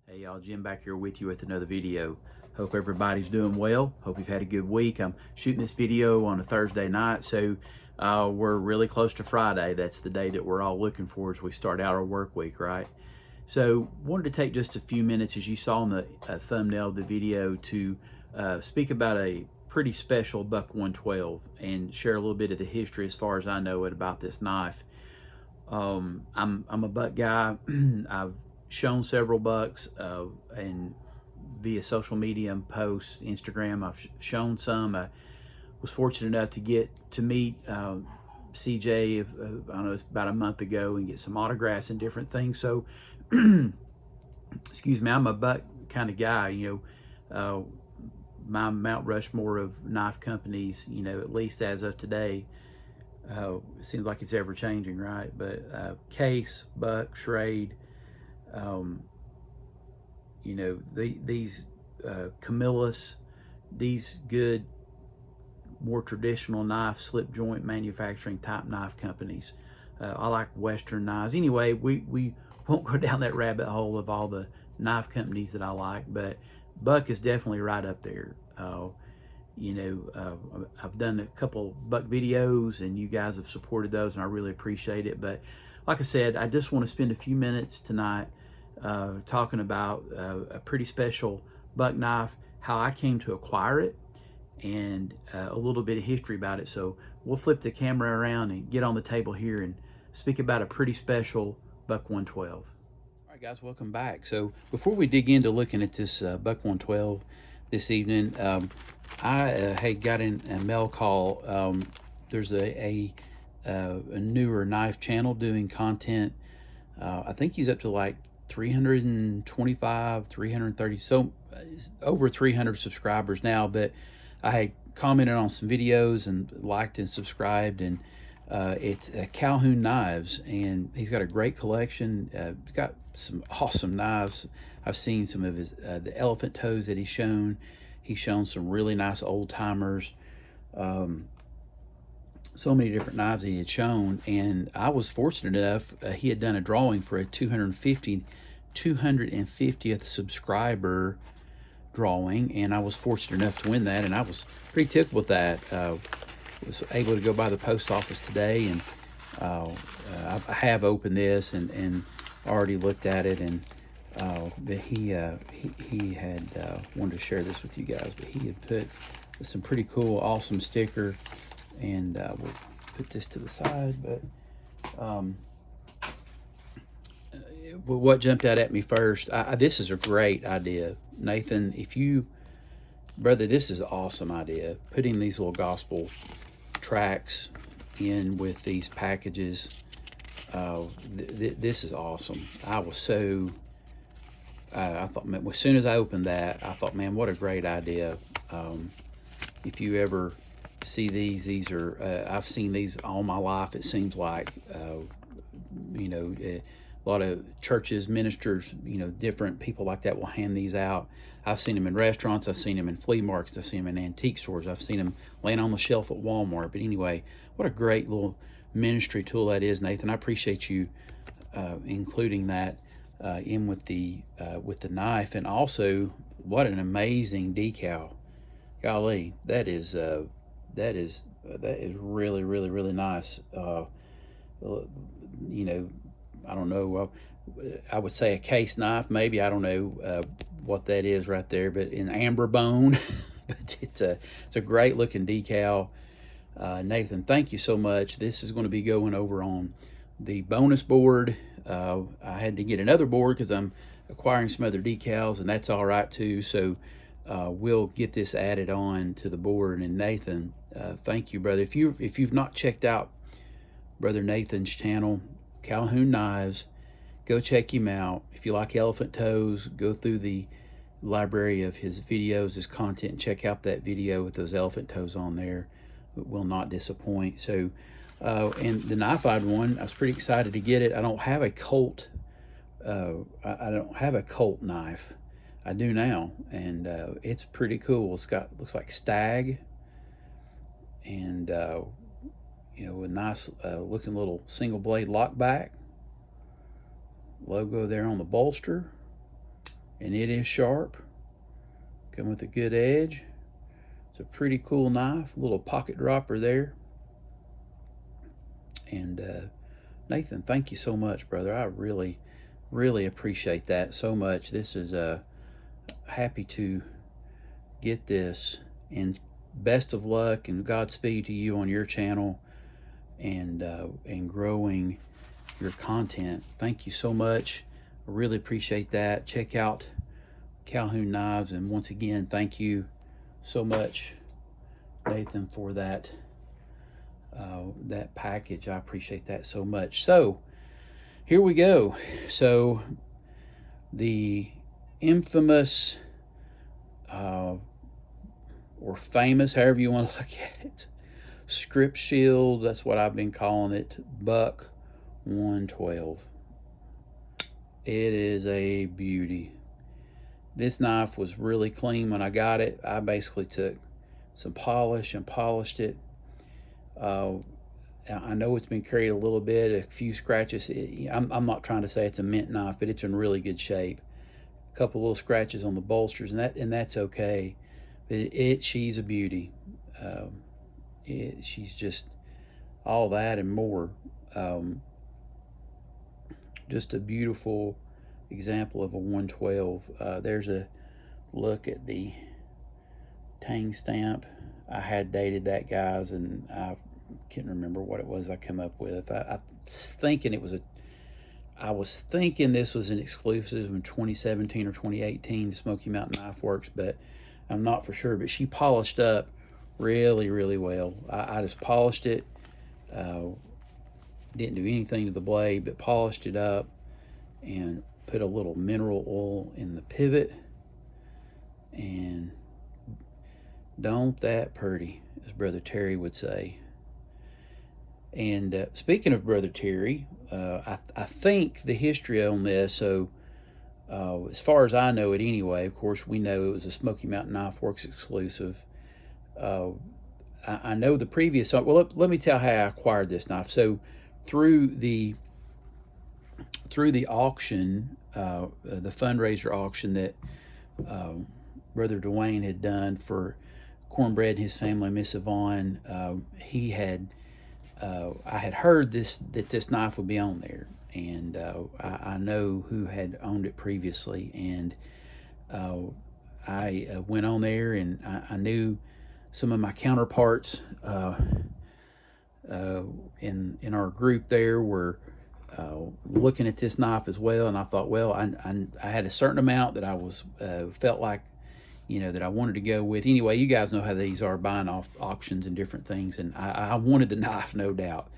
Hey y'all, Jim back here with you with another video. Hope everybody's doing well. Hope you've had a good week. I'm shooting this video on a Thursday night, so we're really close to Friday. That's the day that we're all looking for as we start out our work week, right? So wanted to take just a few minutes, as you saw in the thumbnail of the video, to speak about a pretty special Buck 112 and share a little bit of the history as far as I know it about this knife. I'm a buck guy. I've shown several bucks and via social media and posts, Instagram. I've shown some. I was fortunate enough to get to meet CJ, I don't know, it's about a month ago, and get some autographs and different things. So, excuse me, I'm a buck kind of guy. My Mount Rushmore of knife companies, at least as of today, it seems like it's ever changing, right? But Case, Buck, Schrade, these Camillus, these good, more traditional knife, slip joint manufacturing type knife companies. I like Western knives. Anyway, we won't go down that rabbit hole of all the knife companies that I like, but Buck is definitely right up there. I've done a couple Buck videos and you guys have supported those, and I really appreciate it. But like I said, I just want to spend a few minutes tonight talking about a pretty special Buck knife, how I came to acquire it, and a little bit of history about it. So we'll flip the camera around and get on the table here and speak about a pretty special Buck 112. All right, guys, welcome back. So before we dig into looking at this Buck 112 this evening, I had got in a mail call. There's a newer knife channel doing content. I think he's up to like 325, 330, so over 300 subscribers now. But I had commented on some videos and liked and subscribed, and it's Calhoun Knives, and he's got a great collection. He's got some awesome knives. I've seen some of his the elephant toes that he's shown. He's shown some really nice old timers. So many different knives he had shown, and I was fortunate enough, he had done a drawing for a 250th subscriber drawing, and I was fortunate enough to win that, and I was pretty tickled with that. Was able to go by the post office today, and I have opened this and already looked at it, and but he had wanted to share this with you guys, but he had put some pretty cool, awesome sticker, and we'll put this to the side. But what jumped out at me first, this is a great idea, Nathan. Brother, this is an awesome idea, putting these little gospel tracks in with these packages. This is awesome. I was so I thought, man, as soon as I opened that, I thought, man, what a great idea. If you ever see these are I've seen these all my life, it seems like. A lot of churches, ministers, different people like that will hand these out. I've seen them in restaurants, I've seen them in flea markets, I've seen them in antique stores, I've seen them laying on the shelf at Walmart. But anyway, what a great little ministry tool that is, Nathan. I appreciate you including that in with the knife. And also, what an amazing decal. Golly, that is really, really, really nice. I don't know, I would say a case knife, maybe. I don't know what that is right there, but in amber bone. But it's a great looking decal. Nathan, thank you so much. This is going to be going over on the bonus board. I had to get another board because I'm acquiring some other decals, and that's all right too. So we'll get this added on to the board. And Nathan, thank you, brother. If you've not checked out Brother Nathan's channel, Calhoun Knives, go check him out. If you like elephant toes, go through the library of his videos, his content, and check out that video with those elephant toes on there. It will not disappoint. So and the knife-eyed one, I was pretty excited to get it. I don't have a Colt I don't have a Colt knife. I do now, and it's pretty cool. Looks like stag, and a nice looking little single blade lock back logo there on the bolster. and it is sharp. Come with a good edge. It's a pretty cool knife, little pocket dropper there. And Nathan, thank you so much, brother. I really, really appreciate that so much. This is happy to get this, and best of luck and Godspeed to you on your channel and growing your content. Thank you so much. I really appreciate that. Check out Calhoun Knives, and once again, thank you so much, Nathan, for that that package. I appreciate that so much. So here we go. So the infamous or famous, however you want to look at it, script shield, that's what I've been calling it, Buck 112. It is a beauty. This knife was really clean when I got it. I basically took some polish and polished it. I know it's been carried a little bit, a few scratches. I'm not trying to say it's a mint knife, but it's in really good shape. A couple little scratches on the bolsters, and that's okay. But she's a beauty. She's just all that and more. Just a beautiful example of a 112. There's a look at the tang stamp. I had dated that, guys, and I can't remember what it was I come up with. I was thinking this was an exclusive in 2017 or 2018 to Smoky Mountain Knife Works, but I'm not for sure. But she polished up really, really well. I just polished it. Didn't do anything to the blade, but polished it up and put a little mineral oil in the pivot. And don't that purty, as Brother Terry would say. And speaking of Brother Terry, I think the history on this, so as far as I know it anyway, of course we know it was a Smoky Mountain Knife Works exclusive. I know the previous, well, let me tell how I acquired this knife. So through the auction, the fundraiser auction that Brother Dwayne had done for Cornbread and his family, Miss Yvonne, I had heard that this knife would be on there, and I know who had owned it previously, and I went on there, and I knew some of my counterparts in our group there were looking at this knife as well, and I thought, well, I had a certain amount that I was felt like, that I wanted to go with. Anyway, you guys know how these are, buying off auctions and different things, and I wanted the knife, no doubt.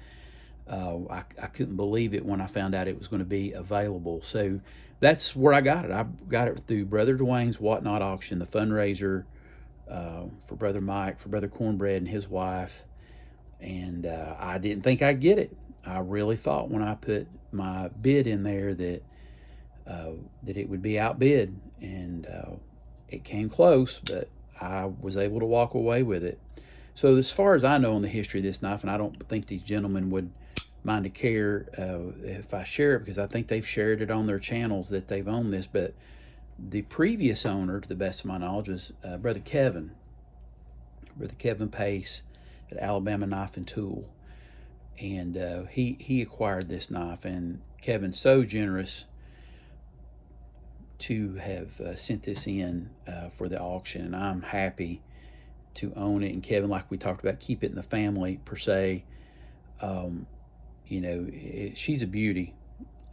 I couldn't believe it when I found out it was going to be available. So that's where I got it. I got it through Brother Dwayne's Whatnot auction, the fundraiser for Brother Mike, for Brother Cornbread and his wife, and I didn't think I'd get it. I really thought when I put my bid in there that it would be outbid, and it came close, but I was able to walk away with it. So as far as I know on the history of this knife, and I don't think these gentlemen would mind to care if I share it, because I think they've shared it on their channels that they've owned this, but the previous owner, to the best of my knowledge, was Brother Kevin Pace at Alabama Knife and Tool. And he acquired this knife, and Kevin's so generous to have sent this in for the auction, and I'm happy to own it. And Kevin, like we talked about, keep it in the family per se. She's a beauty.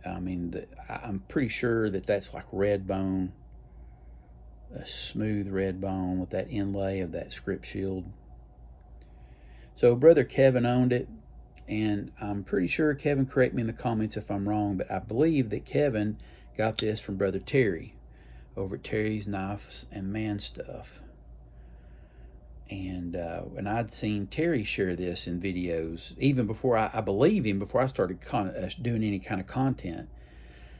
I mean, I'm pretty sure that's like red bone, a smooth red bone with that inlay of that script shield. So Brother Kevin owned it, and I'm pretty sure, Kevin, correct me in the comments if I'm wrong, but I believe that Kevin got this from Brother Terry over at Terry's Knives and Man Stuff. And I'd seen Terry share this in videos even before I believe him, before I started doing any kind of content.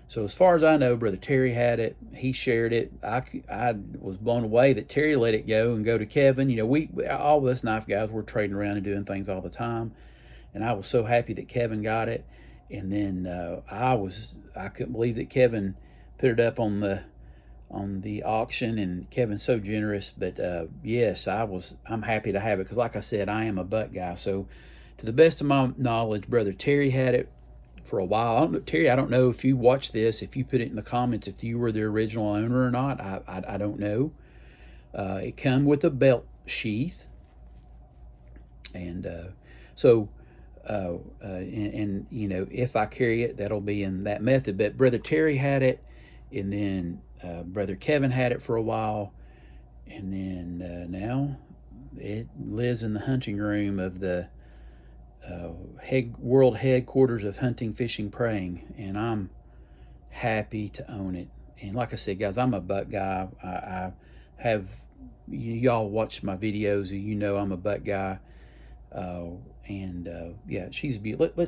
So as far as I know, Brother Terry had it. He shared it. I was blown away that Terry let it go and go to Kevin. We all of us knife guys, we're trading around and doing things all the time, and I was so happy that Kevin got it. And then I couldn't believe that Kevin put it up on the on the auction, and Kevin's so generous. But yes, I'm happy to have it, because like I said, I am a buck guy. So to the best of my knowledge, Brother Terry had it for a while. I don't know, Terry, I don't know if you watch this, if you put it in the comments, if you were the original owner or not. I don't know. It come with a belt sheath, and so and you know, if I carry it, that'll be in that method. But Brother Terry had it, and then Brother Kevin had it for a while, and then now it lives in the hunting room of the world headquarters of hunting, fishing, praying, and I'm happy to own it. And like I said, guys, I'm a buck guy. I have, y'all watch my videos, you know I'm a buck guy. Uh, and yeah, she's beautiful.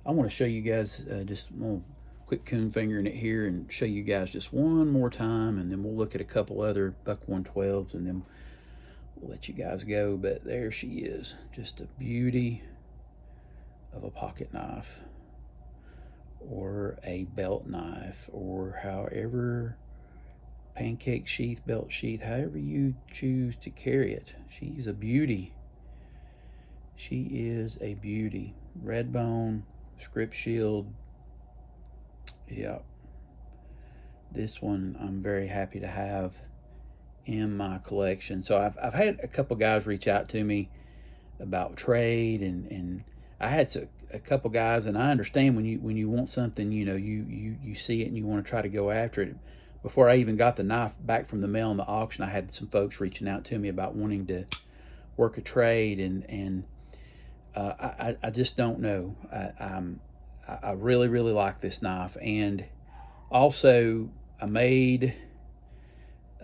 I want to show you guys just a quick coon fingering it here and show you guys just one more time, and then we'll look at a couple other buck 112s, and then we'll let you guys go. But there she is, just a beauty of a pocket knife, or a belt knife, or however, pancake sheath, belt sheath, however you choose to carry it. She's a beauty. She is a beauty. Red bone, script shield. Yeah. This one I'm very happy to have in my collection. So I've had a couple guys reach out to me about trade, and I had a couple guys, and I understand when you want something, you know, you see it and you want to try to go after it. Before I even got the knife back from the mail in the auction, I had some folks reaching out to me about wanting to work a trade, and I just don't know. I really, really like this knife. And also, I made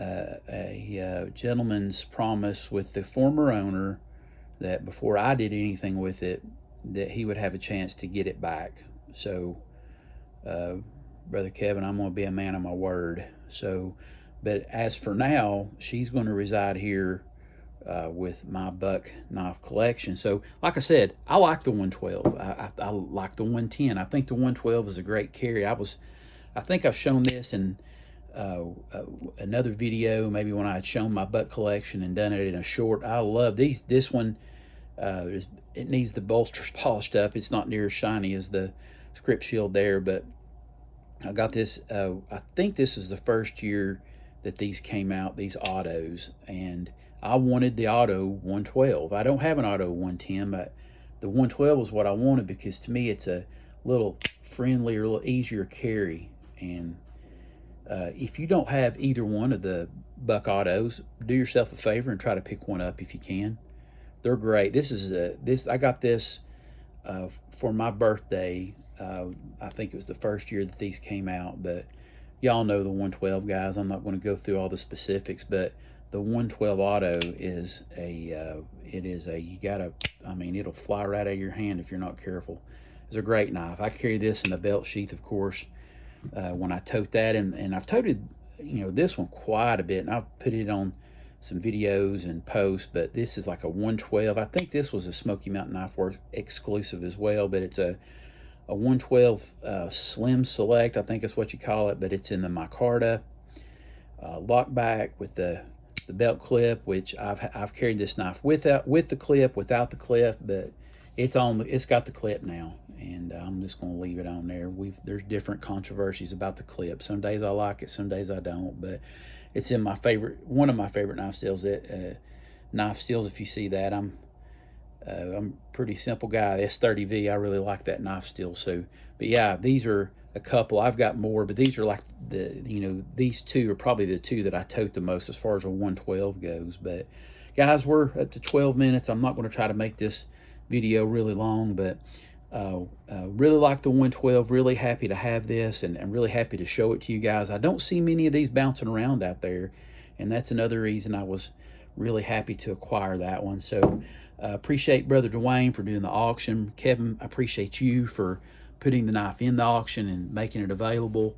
a gentleman's promise with the former owner that before I did anything with it, that he would have a chance to get it back. So, Brother Kevin, I'm going to be a man of my word. So, but as for now, she's going to reside here with my buck knife collection. So, like I said, I like the 112. I like the 110. I think the 112 is a great carry. I think I've shown this in another video, maybe when I had shown my buck collection and done it in a short. I love these. This one, it needs the bolsters polished up. It's not near as shiny as the script shield there, but I got this. I think this is the first year that these came out, these autos, and I wanted the auto 112. I don't have an auto 110, but the 112 was what I wanted, because to me it's a little friendlier, a little easier carry. And if you don't have either one of the buck autos, do yourself a favor and try to pick one up if you can. They're great. I got this for my birthday. I think it was the first year that these came out, but y'all know the 112, guys. I'm not going to go through all the specifics, but the 112 auto is I mean, it'll fly right out of your hand if you're not careful. It's a great knife. I carry this in the belt sheath, of course, when I tote that, and I've toted, you know, this one quite a bit, and I've put it on some videos and posts. But this is like a 112. I think this was a Smoky Mountain Knife Works exclusive as well, but it's a 112 Slim Select, I think is what you call it, but it's in the micarta lock back with the belt clip, which I've carried this knife with the clip, without the clip, but it's got the clip now, and I'm just going to leave it on there. There's different controversies about the clip. Some days I like it, some days I don't, but it's in one of my favorite knife steels. Knife steels, if you see that, I'm a pretty simple guy. S30V, I really like that knife steel. So, but yeah, these are a couple. I've got more, but these are like these two are probably the two that I tote the most as far as a 112 goes. But guys, we're up to 12 minutes. I'm not going to try to make this video really long, but really like the 112. Really happy to have this, and really happy to show it to you guys. I don't see many of these bouncing around out there, and that's another reason I was really happy to acquire that one. So appreciate Brother Dwayne for doing the auction. Kevin, I appreciate you for putting the knife in the auction and making it available.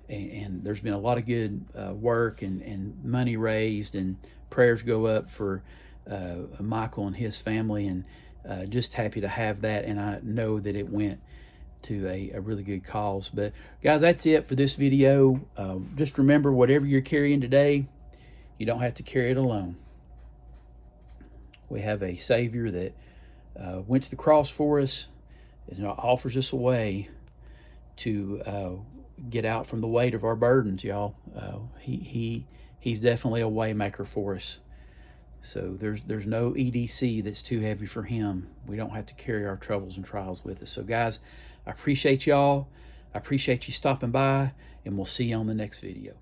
And there's been a lot of good work and money raised, and prayers go up for Michael and his family, and just happy to have that. And I know that it went to a really good cause. But guys, that's it for this video. Just remember, whatever you're carrying today, you don't have to carry it alone. We have a Savior that went to the cross for us and offers us a way to get out from the weight of our burdens, y'all. He's definitely a way maker for us. So there's no EDC that's too heavy for him. We don't have to carry our troubles and trials with us. So guys, I appreciate y'all. I appreciate you stopping by, and we'll see you on the next video.